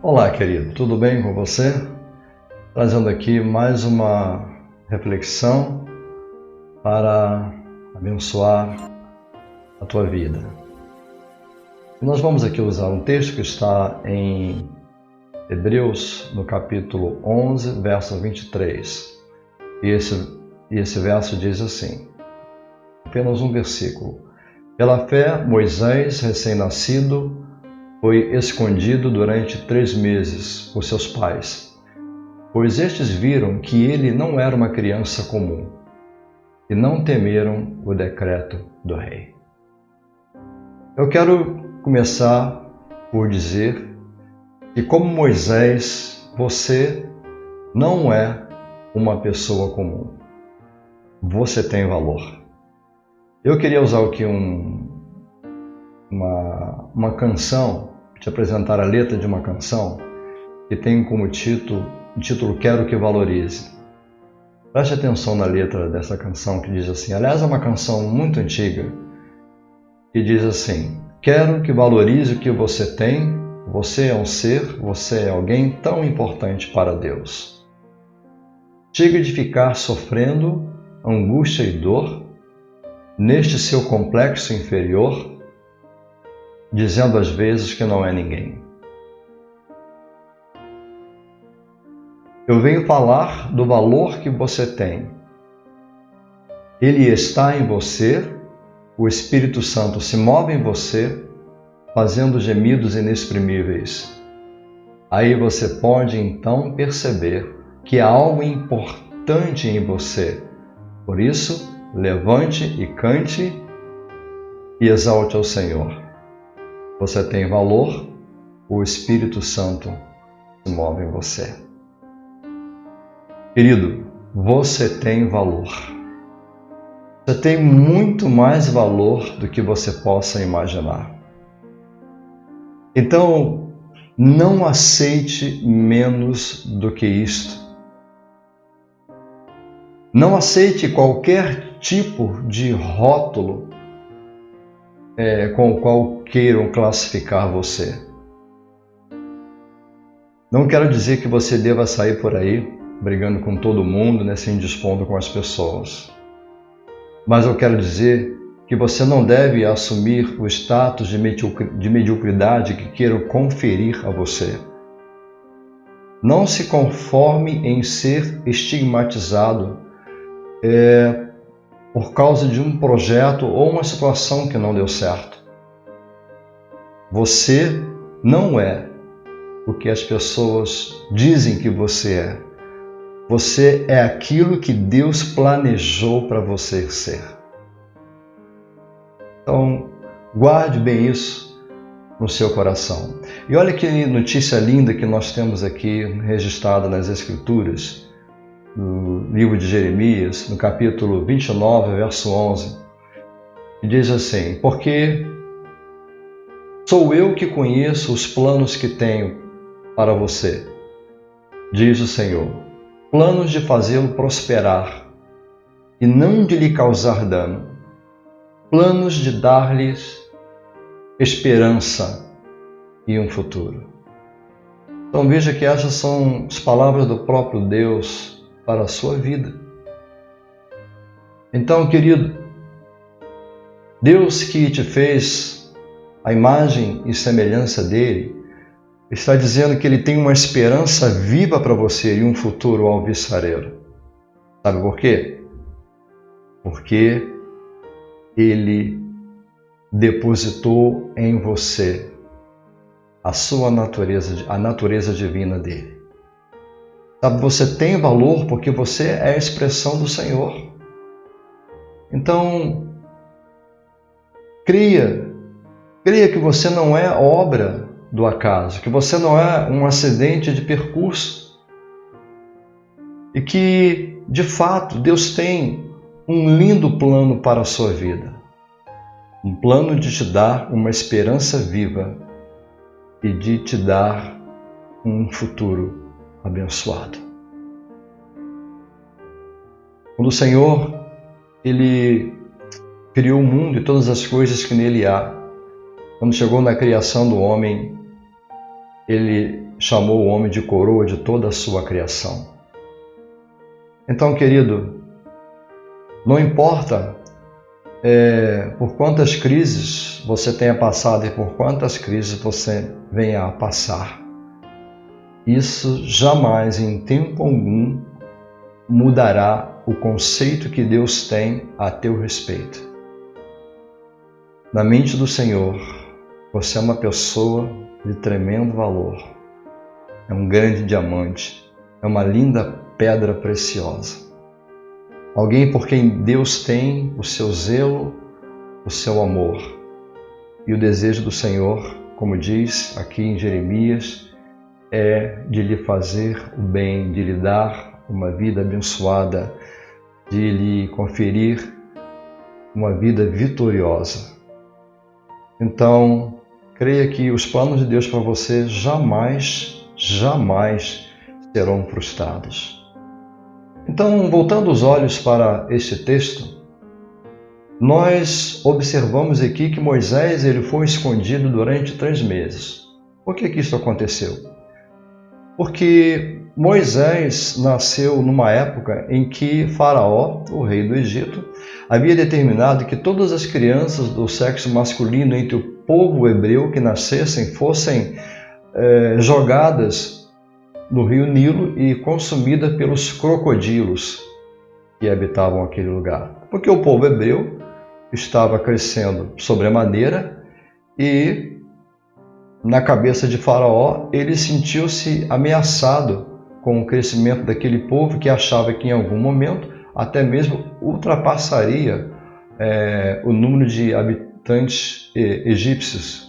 Olá, querido, tudo bem com você? Trazendo aqui mais uma reflexão para abençoar a tua vida. E nós vamos aqui usar um texto que está em Hebreus, no capítulo 11, verso 23. E esse verso diz assim, apenas um versículo. Pela fé, Moisés, recém-nascido, foi escondido durante 3 meses por seus pais, pois estes viram que ele não era uma criança comum e não temeram o decreto do rei. Eu quero começar por dizer que, como Moisés, você não é uma pessoa comum. Você tem valor. Eu queria usar aqui uma canção, te apresentar a letra de uma canção que tem como título Quero que Valorize. Preste atenção na letra dessa canção que diz assim, aliás é uma canção muito antiga, que diz assim: quero que valorize o que você tem, você é um ser, você é alguém tão importante para Deus. Chega de ficar sofrendo angústia e dor neste seu complexo inferior, dizendo às vezes que não é ninguém. Eu venho falar do valor que você tem. Ele está em você, o Espírito Santo se move em você, fazendo gemidos inexprimíveis. Aí você pode então perceber que há algo importante em você. Por isso, levante e cante e exalte ao Senhor. Você tem valor, o Espírito Santo se move em você. Querido, você tem valor. Você tem muito mais valor do que você possa imaginar. Então, não aceite menos do que isto. Não aceite qualquer tipo de rótulo com o qual queiram classificar você. Não quero dizer que você deva sair por aí brigando com todo mundo, se indispondo com as pessoas. Mas eu quero dizer que você não deve assumir o status de mediocridade que queiram conferir a você. Não se conforme em ser estigmatizado por causa de um projeto ou uma situação que não deu certo. Você não é o que as pessoas dizem que você é. Você é aquilo que Deus planejou para você ser. Então, guarde bem isso no seu coração. E olha que notícia linda que nós temos aqui registrada nas Escrituras, no livro de Jeremias, no capítulo 29, verso 11, que diz assim: porque sou eu que conheço os planos que tenho para você, diz o Senhor. Planos de fazê-lo prosperar e não de lhe causar dano. Planos de dar-lhes esperança e um futuro. Então veja que essas são as palavras do próprio Deus para a sua vida. Então, querido, Deus que te fez a imagem e semelhança dele, está dizendo que ele tem uma esperança viva para você e um futuro alvissareiro. Sabe por quê? Porque ele depositou em você a sua natureza, a natureza divina dele. Sabe, você tem valor porque você é a expressão do Senhor. Então, creia que você não é obra do acaso, que você não é um acidente de percurso e que, de fato, Deus tem um lindo plano para a sua vida, um plano de te dar uma esperança viva e de te dar um futuro abençoado. Quando o Senhor, Ele criou o mundo e todas as coisas que nele há, quando chegou na criação do homem, ele chamou o homem de coroa de toda a sua criação. Então, querido, não importa por quantas crises você tenha passado e por quantas crises você venha a passar, isso jamais, em tempo algum, mudará o conceito que Deus tem a teu respeito. Na mente do Senhor, você é uma pessoa de tremendo valor. É um grande diamante, é uma linda pedra preciosa. Alguém por quem Deus tem o seu zelo, o seu amor. E o desejo do Senhor, como diz aqui em Jeremias, é de lhe fazer o bem, de lhe dar uma vida abençoada, de lhe conferir uma vida vitoriosa. Então, creia que os planos de Deus para você jamais serão frustrados. Então, voltando os olhos para este texto, nós observamos aqui que Moisés ele foi escondido durante 3 meses. Por que isso aconteceu? Porque Moisés nasceu numa época em que Faraó, o rei do Egito, havia determinado que todas as crianças do sexo masculino entre o povo hebreu que nascessem fossem jogadas no rio Nilo e consumidas pelos crocodilos que habitavam aquele lugar. Porque o povo hebreu estava crescendo sobremaneira e na cabeça de Faraó, ele sentiu-se ameaçado com o crescimento daquele povo que achava que em algum momento até mesmo ultrapassaria o número de habitantes egípcios.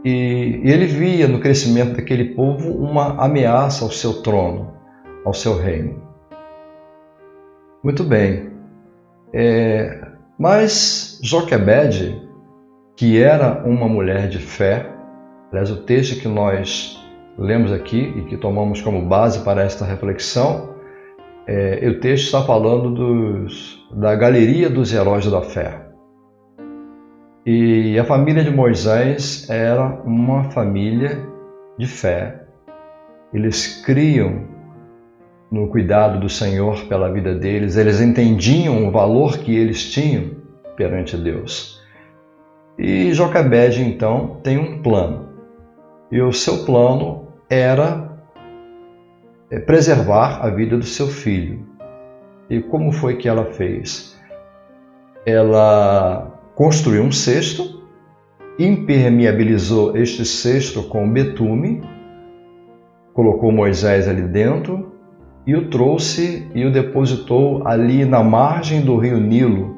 E ele via no crescimento daquele povo uma ameaça ao seu trono, ao seu reino. Muito bem, mas Joquebede, que era uma mulher de fé, aliás, o texto que nós lemos aqui e que tomamos como base para esta reflexão, o texto está falando da galeria dos heróis da fé. E a família de Moisés era uma família de fé. Eles criam no cuidado do Senhor pela vida deles, eles entendiam o valor que eles tinham perante Deus. E Joquebede, então, tem um plano. E o seu plano era preservar a vida do seu filho. E como foi que ela fez? Ela construiu um cesto, impermeabilizou este cesto com betume, colocou Moisés ali dentro e o trouxe e o depositou ali na margem do rio Nilo,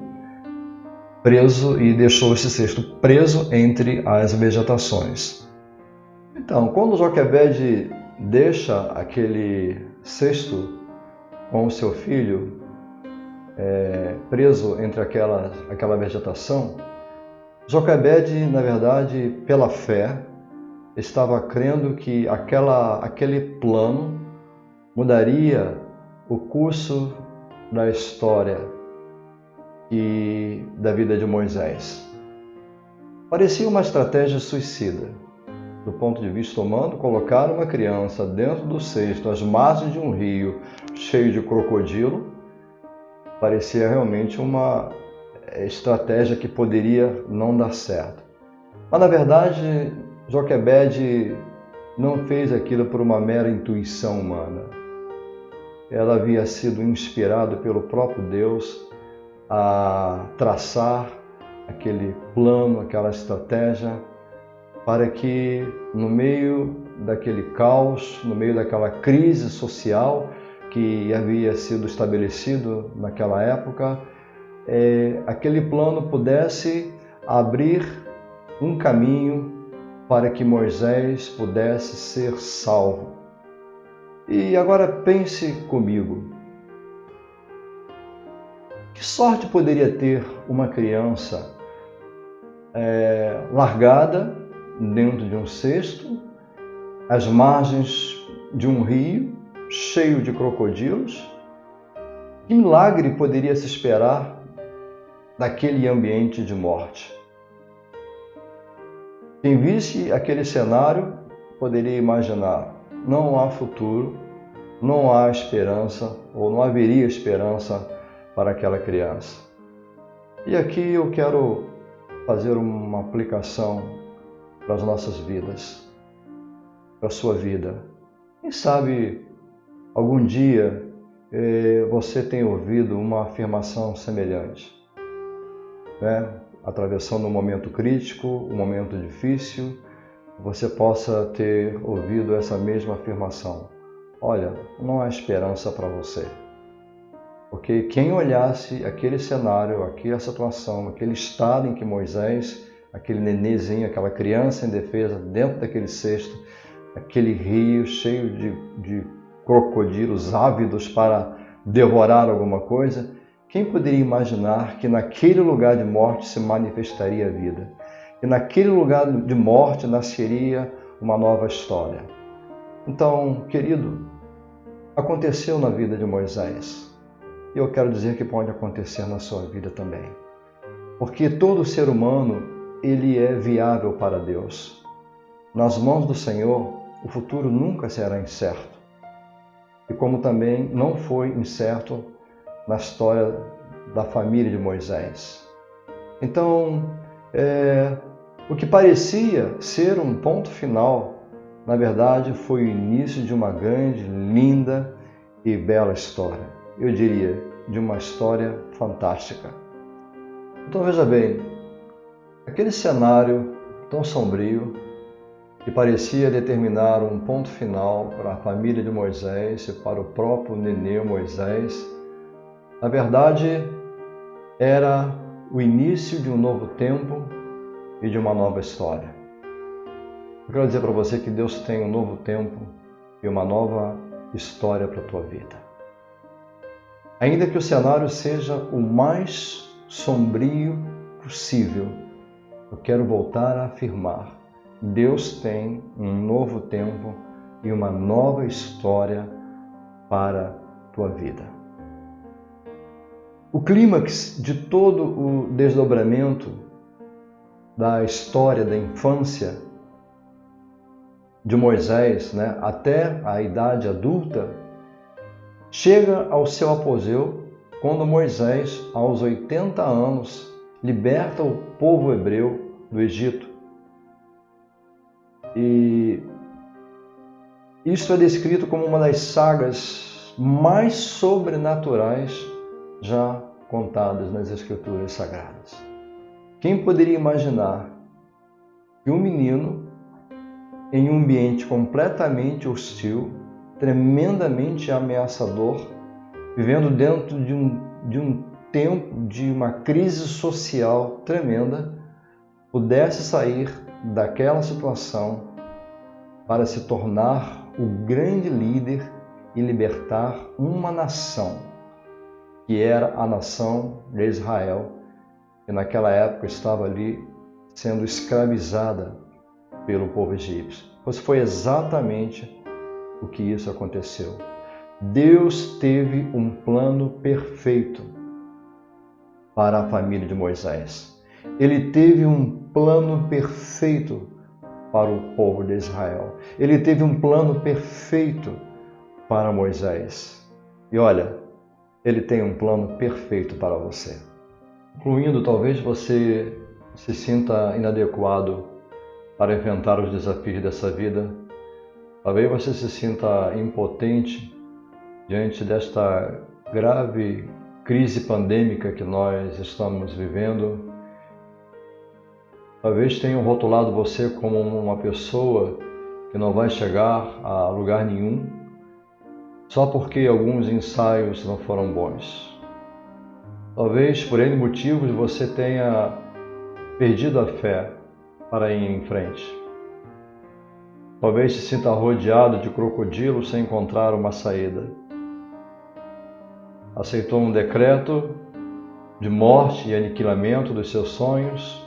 preso, e deixou esse cesto preso entre as vegetações. Então, quando Joquebede deixa aquele cesto com o seu filho preso entre aquela vegetação, Joquebede, na verdade, pela fé, estava crendo que aquele plano mudaria o curso da história e da vida de Moisés. Parecia uma estratégia suicida, do ponto de vista humano. Colocar uma criança dentro do cesto, às margens de um rio cheio de crocodilo, parecia realmente uma estratégia que poderia não dar certo. Mas, na verdade, Joquebede não fez aquilo por uma mera intuição humana. Ela havia sido inspirada pelo próprio Deus a traçar aquele plano, aquela estratégia, para que no meio daquele caos, no meio daquela crise social que havia sido estabelecido naquela época, aquele plano pudesse abrir um caminho para que Moisés pudesse ser salvo. E agora pense comigo, que sorte poderia ter uma criança largada dentro de um cesto, às margens de um rio cheio de crocodilos? Que milagre poderia se esperar daquele ambiente de morte? Quem visse aquele cenário poderia imaginar, não há futuro, não há esperança, ou não haveria esperança para aquela criança. E aqui eu quero fazer uma aplicação para as nossas vidas, para a sua vida. Quem sabe algum dia você tem ouvido uma afirmação semelhante, né? Atravessando um momento crítico, um momento difícil, você possa ter ouvido essa mesma afirmação. Olha, não há esperança para você. Porque quem olhasse aquele cenário, aquela situação, aquele estado em que Moisés, aquele nenêzinho, aquela criança indefesa dentro daquele cesto, aquele rio cheio de crocodilos ávidos para devorar alguma coisa, quem poderia imaginar que naquele lugar de morte se manifestaria a vida? E naquele lugar de morte nasceria uma nova história. Então, querido, aconteceu na vida de Moisés. E eu quero dizer que pode acontecer na sua vida também. Porque todo ser humano, ele é viável para Deus. Nas mãos do Senhor, o futuro nunca será incerto. E como também não foi incerto na história da família de Moisés. Então, o que parecia ser um ponto final, na verdade, foi o início de uma grande, linda e bela história. Eu diria, de uma história fantástica. Então veja bem, aquele cenário tão sombrio que parecia determinar um ponto final para a família de Moisés e para o próprio nenê Moisés, na verdade era o início de um novo tempo e de uma nova história. Eu quero dizer para você que Deus tem um novo tempo e uma nova história para a tua vida. Ainda que o cenário seja o mais sombrio possível, eu quero voltar a afirmar: Deus tem um novo tempo e uma nova história para a tua vida. O clímax de todo o desdobramento da história da infância de Moisés, né, até a idade adulta, chega ao seu apogeu quando Moisés, aos 80 anos, liberta o povo hebreu do Egito. E isso é descrito como uma das sagas mais sobrenaturais já contadas nas Escrituras Sagradas. Quem poderia imaginar que um menino, em um ambiente completamente hostil, tremendamente ameaçador, vivendo dentro de um tempo de uma crise social tremenda, pudesse sair daquela situação para se tornar o grande líder e libertar uma nação, que era a nação de Israel, que naquela época estava ali sendo escravizada pelo povo egípcio. Pois foi exatamente o que isso aconteceu. Deus teve um plano perfeito para a família de Moisés. Ele teve um plano perfeito para o povo de Israel. Ele teve um plano perfeito para Moisés. E olha, ele tem um plano perfeito para você. Incluindo, talvez você se sinta inadequado para enfrentar os desafios dessa vida. Talvez você se sinta impotente diante desta grave crise pandêmica que nós estamos vivendo. Talvez tenham rotulado você como uma pessoa que não vai chegar a lugar nenhum só porque alguns ensaios não foram bons. Talvez por N motivos você tenha perdido a fé para ir em frente. Talvez se sinta rodeado de crocodilos sem encontrar uma saída. Aceitou um decreto de morte e aniquilamento dos seus sonhos,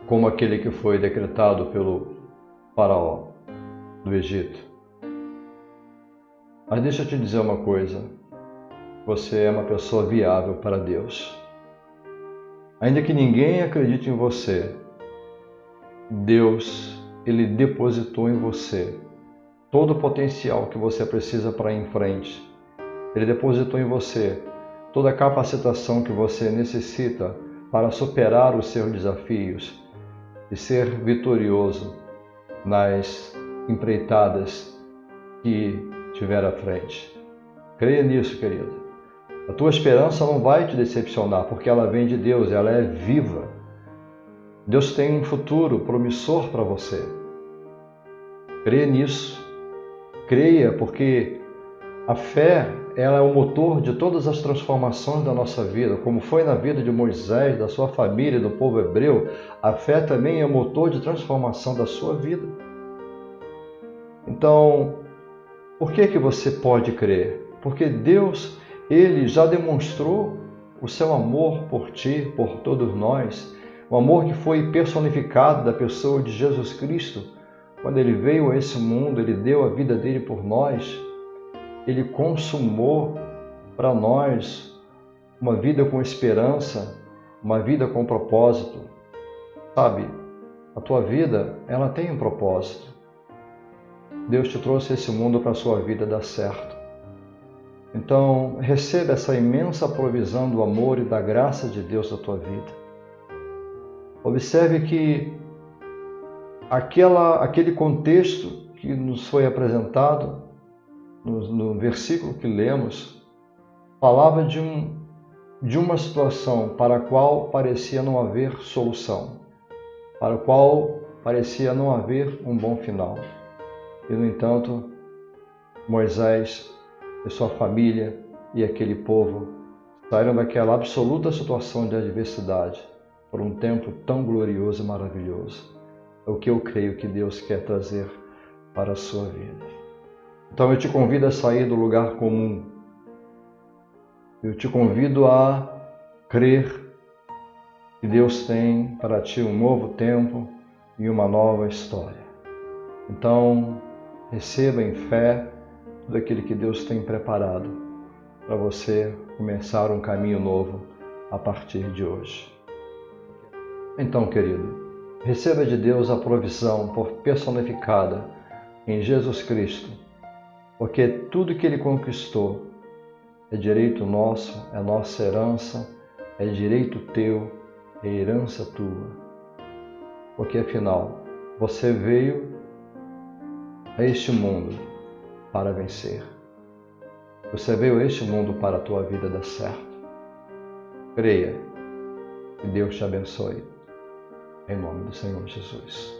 como aquele que foi decretado pelo faraó do Egito. Mas deixa eu te dizer uma coisa, você é uma pessoa viável para Deus. Ainda que ninguém acredite em você, Deus, Ele depositou em você todo o potencial que você precisa para ir em frente. Ele depositou em você toda a capacitação que você necessita para superar os seus desafios e ser vitorioso nas empreitadas que tiver à frente. Creia nisso, querido. A tua esperança não vai te decepcionar, porque ela vem de Deus, ela é viva. Deus tem um futuro promissor para você. Creia nisso. Creia, porque a fé, ela é o motor de todas as transformações da nossa vida, como foi na vida de Moisés, da sua família, do povo hebreu. A fé também é o motor de transformação da sua vida. Então, por que você pode crer? Porque Deus, Ele já demonstrou o seu amor por ti, por todos nós, o amor que foi personificado da pessoa de Jesus Cristo. Quando Ele veio a esse mundo, Ele deu a vida dele por nós. Ele consumou para nós uma vida com esperança, uma vida com propósito. Sabe, a tua vida, ela tem um propósito. Deus te trouxe a esse mundo para a sua vida dar certo. Então, receba essa imensa provisão do amor e da graça de Deus na tua vida. Observe que aquele contexto que nos foi apresentado no versículo que lemos, falava de uma situação para a qual parecia não haver solução, para a qual parecia não haver um bom final. E, no entanto, Moisés e sua família e aquele povo saíram daquela absoluta situação de adversidade por um tempo tão glorioso e maravilhoso. É o que eu creio que Deus quer trazer para a sua vida. Então eu te convido a sair do lugar comum. Eu te convido a crer que Deus tem para ti um novo tempo e uma nova história. Então, receba em fé tudo aquilo que Deus tem preparado para você começar um caminho novo a partir de hoje. Então, querido, receba de Deus a provisão personificada em Jesus Cristo, porque tudo que Ele conquistou é direito nosso, é nossa herança, é direito teu, é herança tua. Porque afinal, você veio a este mundo para vencer. Você veio a este mundo para a tua vida dar certo. Creia e Deus te abençoe. Em nome do Senhor Jesus.